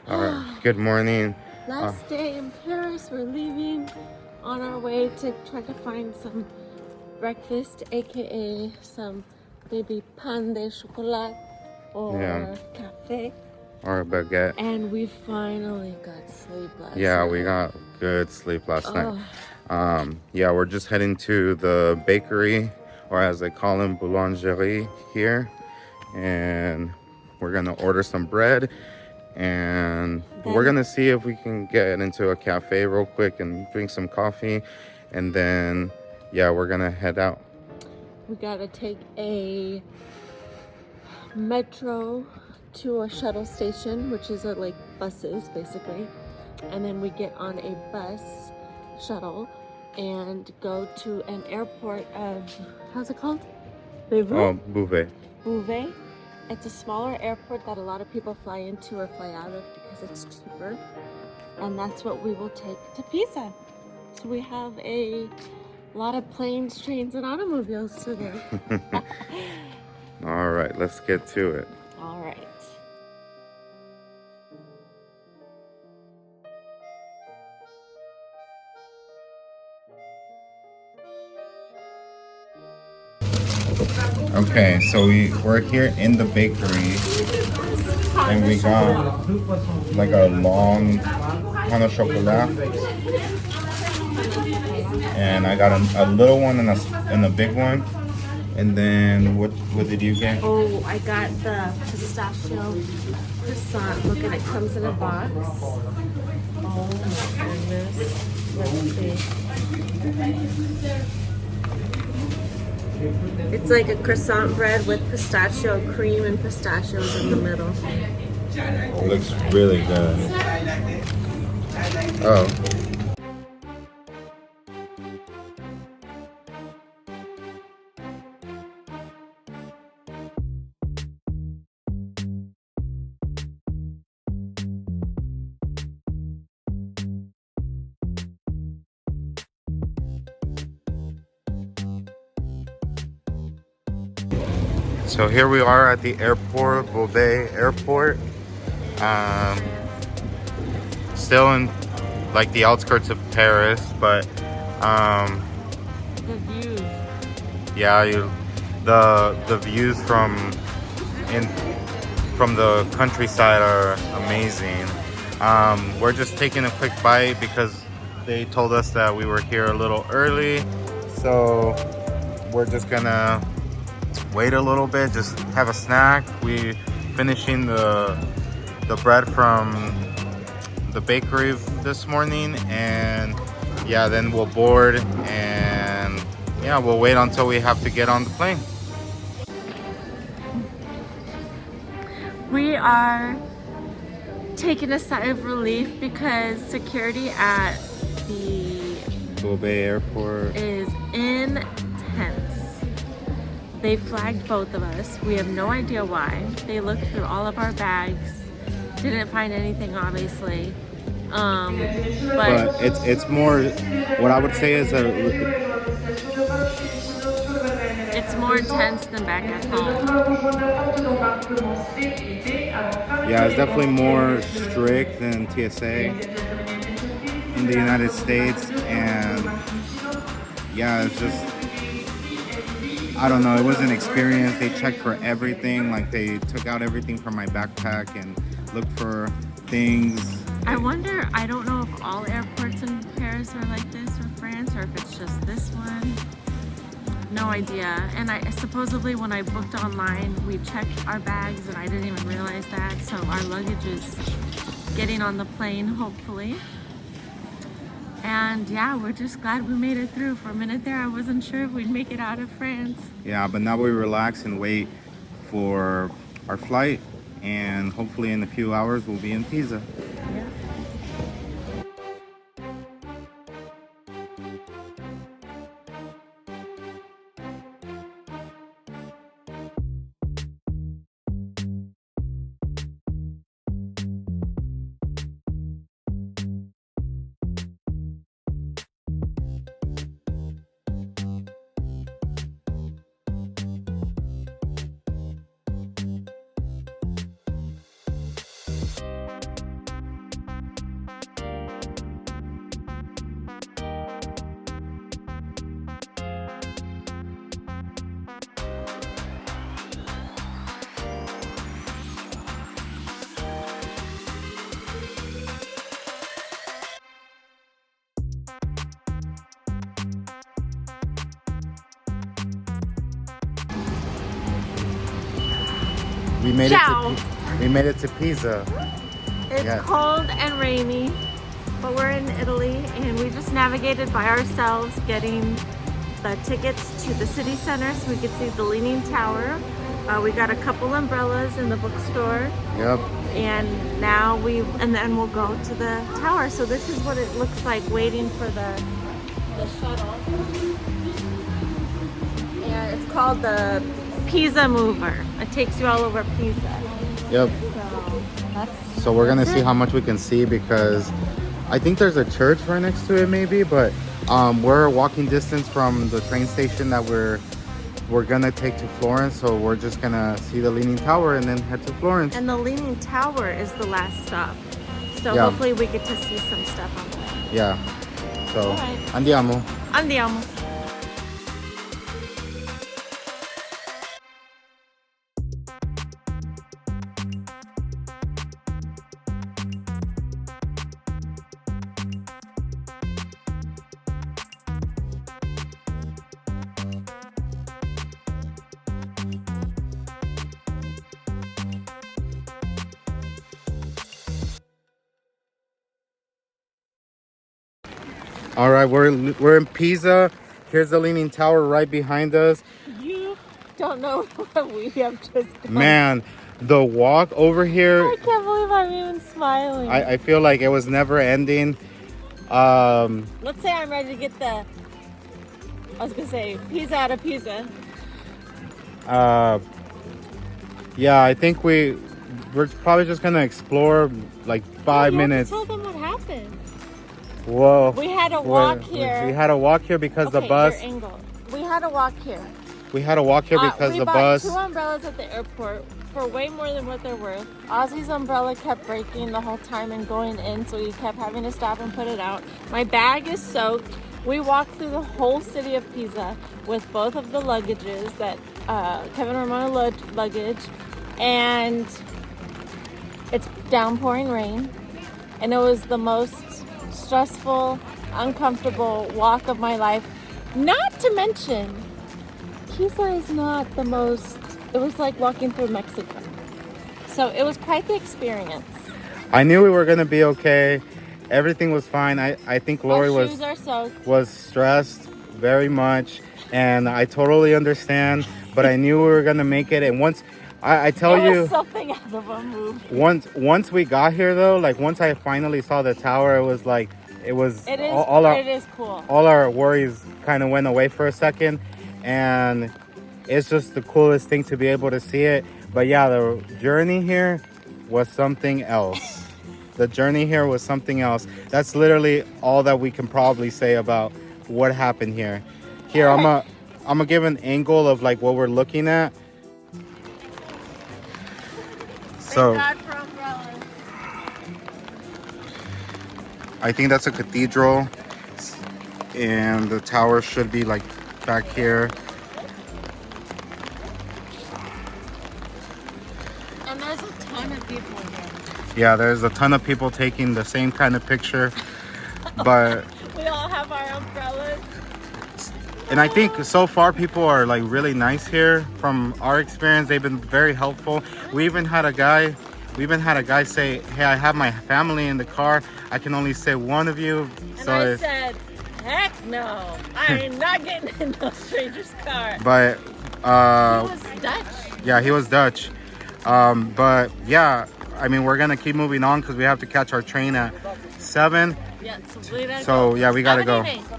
All right, good morning. Last day in Paris. We're leaving on our way to try to find some breakfast, aka some maybe pain de chocolat or cafe. Or a baguette. And we finally got sleep last night. Yeah, we got good sleep last night. Yeah, we're just heading to the bakery, or as they call them, boulangerie here, and we're gonna order some bread, and we're gonna see if we can get into a cafe real quick and drink some coffee, and then yeah, we're gonna head out. We gotta take a metro to a shuttle station, which is like buses basically, and then we get on a bus shuttle and go to an airport of, how's it called? Bouvet. Bouvet. It's a smaller airport that a lot of people fly into or fly out of because it's cheaper, and that's what we will take to Pisa. So we have a lot of planes, trains, and automobiles today. All right, let's get to it. All right. Okay, so we're here in the bakery, and we got like a long pain au chocolat, and I got a little one and a big one. And then what did you get? Oh, I got the pistachio croissant. Look at it, comes in a box. Oh my goodness. Let's see. It's like a croissant bread with pistachio cream and pistachios in the middle. It looks really good. Oh. So here we are at the airport, Beauvais Airport. Still in like the outskirts of Paris, but the views. Yeah, the views from the countryside are amazing. We're just taking a quick bite because they told us that we were here a little early, so we're just gonna wait a little bit, just have a snack. We finishing the bread from the bakery this morning, and yeah, then we'll board, and yeah, we'll wait until we have to get on the plane. We are taking a sigh of relief because security at the Beauvais Airport is intense. They flagged both of us. We have no idea why. They looked through all of our bags, didn't find anything obviously. But it's more, what I would say is it's more intense than back at home. Yeah, it's definitely more strict than TSA in the United States, and yeah, it's just, I don't know, it was an experience. They checked for everything, like they took out everything from my backpack and looked for things. I wonder, I don't know if all airports in Paris are like this or France, or if it's just this one. No idea. And I supposedly when I booked online, we checked our bags and I didn't even realize that. So our luggage is getting on the plane, hopefully. And yeah, we're just glad we made it through. For a minute there, I wasn't sure if we'd make it out of France. Yeah, but now we relax and wait for our flight, and hopefully in a few hours we'll be in Pisa. Yeah. We made Ciao. we made it to Pisa. It's Yeah. cold and rainy, but we're in Italy and we just navigated by ourselves, getting the tickets to the city center so we could see the Leaning Tower. We got a couple umbrellas in the bookstore. Yep. And then we'll go to the tower. So this is what it looks like waiting for the shuttle. And it's called the Pisa Mover. It takes you all over Pisa. Yep. So we're gonna that's see it. how much we can see, because I think there's a church right next to it maybe, but we're walking distance from the train station that we're gonna take to Florence, so we're just gonna see the Leaning Tower and then head to Florence. And the Leaning Tower is the last stop. So Yeah. hopefully we get to see some stuff on the way. Yeah. So Alright. andiamo. Andiamo. All right, we're in Pisa. Here's the Leaning Tower right behind us. You don't know what we have just done. Man, the walk over here, I can't believe I'm even smiling. I feel like it was never ending. Let's say I'm ready to get Pisa out of Pisa. Yeah, I think we're probably just gonna explore like 5 You have to minutes. tell them what happened. Whoa. We had to walk here. We had to walk here because the Okay, bus. your angle. We had to walk here. We had to walk here because we the bought bus. 2 umbrellas at the airport for way more than what they're worth. Ozzy's umbrella kept breaking the whole time and going in, so he kept having to stop and put it out. My bag is soaked. We walked through the whole city of Pisa with both of the luggages, that Kevin Romano luggage, and it's downpouring rain, and it was the most stressful, uncomfortable walk of my life. Not to mention, Pisa is not the most, it was like walking through Mexico. So it was quite the experience. I knew we were gonna be okay. Everything was fine. I think Lori Our shoes are soaked. was stressed very much, and I totally understand. But I knew we were gonna make it. And once I tell There you, was something out of a movie. once we got here though, like once I finally saw the tower, it was like It is cool. all our worries kind of went away for a second, and it's just the coolest thing to be able to see it. But yeah, the journey here was something else. The journey here was something else. That's literally all that we can probably say about what happened here. Here, I'm gonna give an angle of like what we're looking at. So Thank God for umbrellas. I think that's a cathedral, and the tower should be like back here. And there's a ton of people here. Yeah, there's a ton of people taking the same kind of picture, but We all have our umbrellas. and I think so far people are like really nice here. From our experience, they've been very helpful. We even had a guy say, "Hey, I have my family in the car. I can only say one of you." And I said, heck no. I am not getting in no stranger's car. But He was Dutch. yeah, he was Dutch. But yeah, I mean, we're gonna keep moving on because we have to catch our train at 7. Yeah, so we gotta So go. yeah, we gotta go. Have a good evening.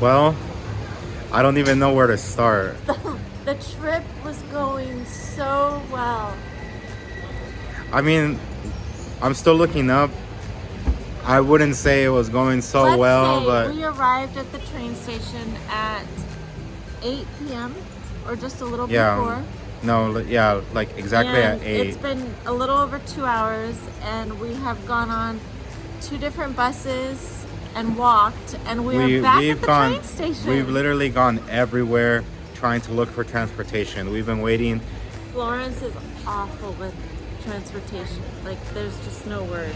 Well, I don't even know where to start. The trip was going so well. I mean, I'm still looking up. I wouldn't say it was going so Let's well, say but we arrived at the train station at 8 p.m. or just a little yeah, before. no, yeah, like exactly And at 8. it's been a little over 2 hours, and we have gone on 2 different buses and walked, and we're back at the train station. We've literally gone everywhere trying to look for transportation. We've been waiting. Florence is awful with transportation. Like, there's just no words.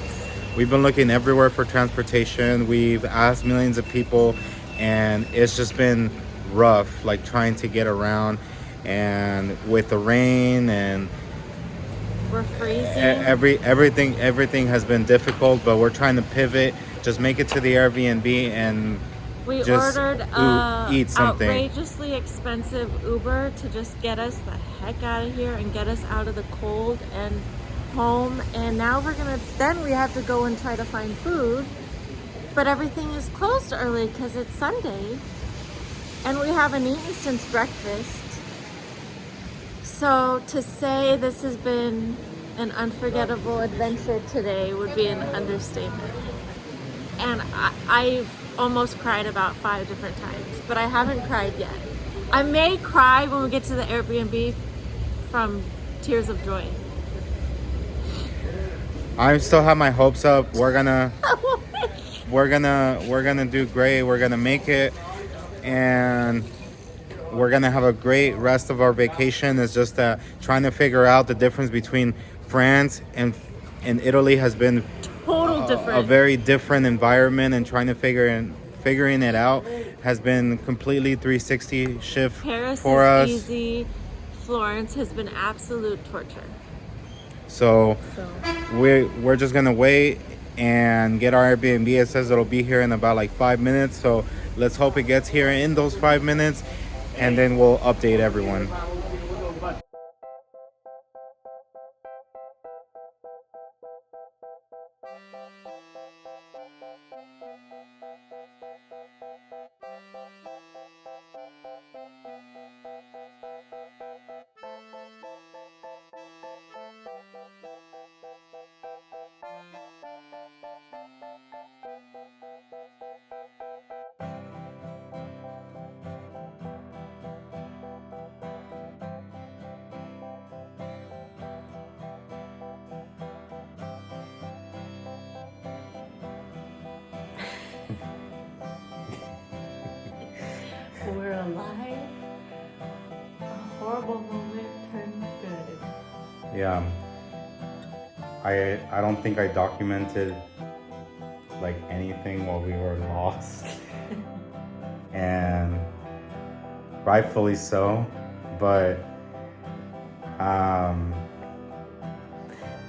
We've been looking everywhere for transportation. We've asked millions of people, and it's just been rough, like trying to get around, and with the rain and we're freezing. Everything has been difficult, but we're trying to pivot, just make it to the Airbnb and we just ordered eat something. Outrageously expensive Uber to just get us the heck out of here and get us out of the cold and home. And now then we have to go and try to find food, but everything is closed early because it's Sunday and we haven't eaten since breakfast. So to say this has been an unforgettable adventure today would be an understatement. And I've almost cried about 5 different times, but I haven't cried yet. I may cry when we get to the Airbnb from tears of joy. I still have my hopes up. We're gonna do great. We're gonna make it, and we're gonna have a great rest of our vacation. It's just that trying to figure out the difference between France and Italy has been a very different environment, and trying to figuring it out has been completely 360 shift Paris for is us. Easy. Florence has been absolute torture. So we're just gonna wait and get our Airbnb. It says it'll be here in about like 5 minutes. So let's hope it gets here in those 5 minutes, and then we'll update everyone. We're alive. A horrible moment turned good. Yeah. I don't think I documented like anything while we were lost. And rightfully so. But that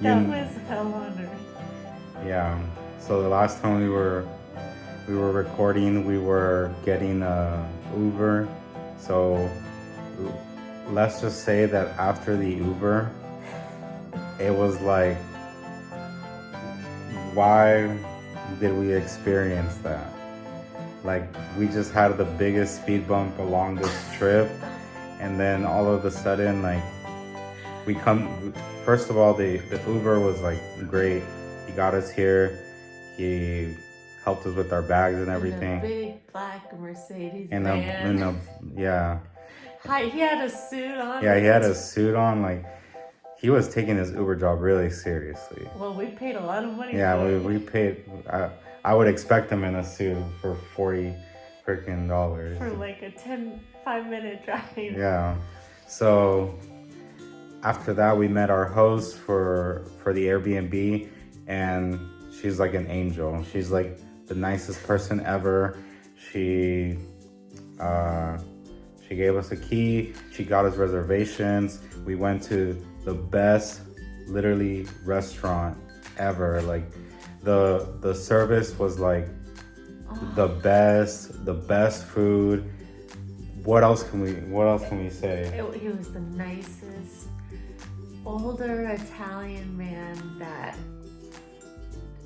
was hell on earth. Yeah. So the last time we were recording, we were getting a Uber. So let's just say that after the Uber, it was like, why did we experience that? Like, we just had the biggest speed bump along this trip, and then all of a sudden, like, first of all, the Uber was like great. He got us here. He helped us with our bags and everything. In a big black Mercedes van. Yeah. Hi, he had a suit on. Yeah, he had a suit on. Like, he was taking his Uber job really seriously. Well, we paid a lot of money. Yeah, we paid. I would expect him in a suit for $40 freaking dollars. For like a 5-minute drive. Yeah. So after that, we met our host for the Airbnb, and she's like an angel. She's like the nicest person ever. She gave us a key. She got us reservations. We went to the best, literally, restaurant ever. Like, the service was like the best food. What else can we say? He was the nicest older Italian man that,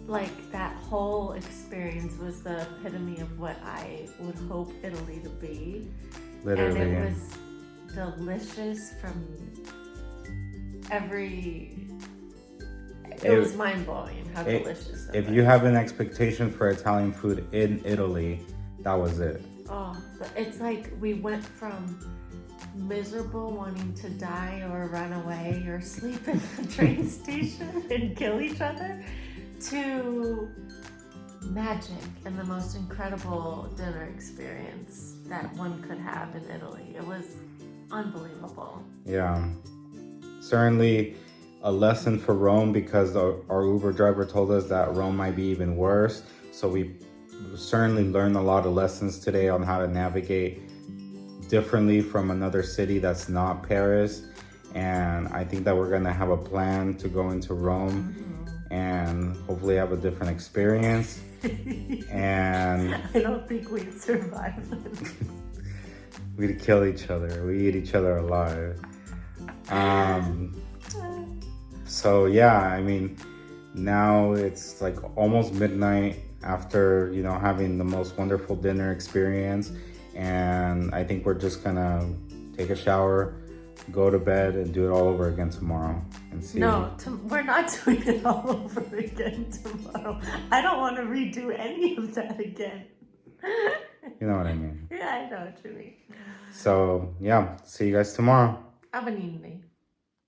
like, that whole experience was the epitome of what I would hope Italy to be. Literally. And it was delicious from it was mind-blowing how delicious it was. If you have an expectation for Italian food in Italy, that was it. Oh, but it's like we went from miserable, wanting to die or run away or sleep in the train station and kill each other, to magic and the most incredible dinner experience that one could have in Italy. It was unbelievable. Yeah, certainly a lesson for Rome, because our Uber driver told us that Rome might be even worse. So we certainly learned a lot of lessons today on how to navigate differently from another city that's not Paris. And I think that we're gonna have a plan to go into Rome and hopefully have a different experience. And I don't think we'd survive this. we'd kill each other. We eat each other alive. So yeah, I mean, now it's like almost midnight after, you know, having the most wonderful dinner experience. And I think we're just gonna take a shower, go to bed, and do it all over again tomorrow. And see. No, we're not doing it all over again tomorrow. I don't want to redo any of that again. You know what I mean. Yeah, I know what you mean. So yeah, see you guys tomorrow. Have an evening.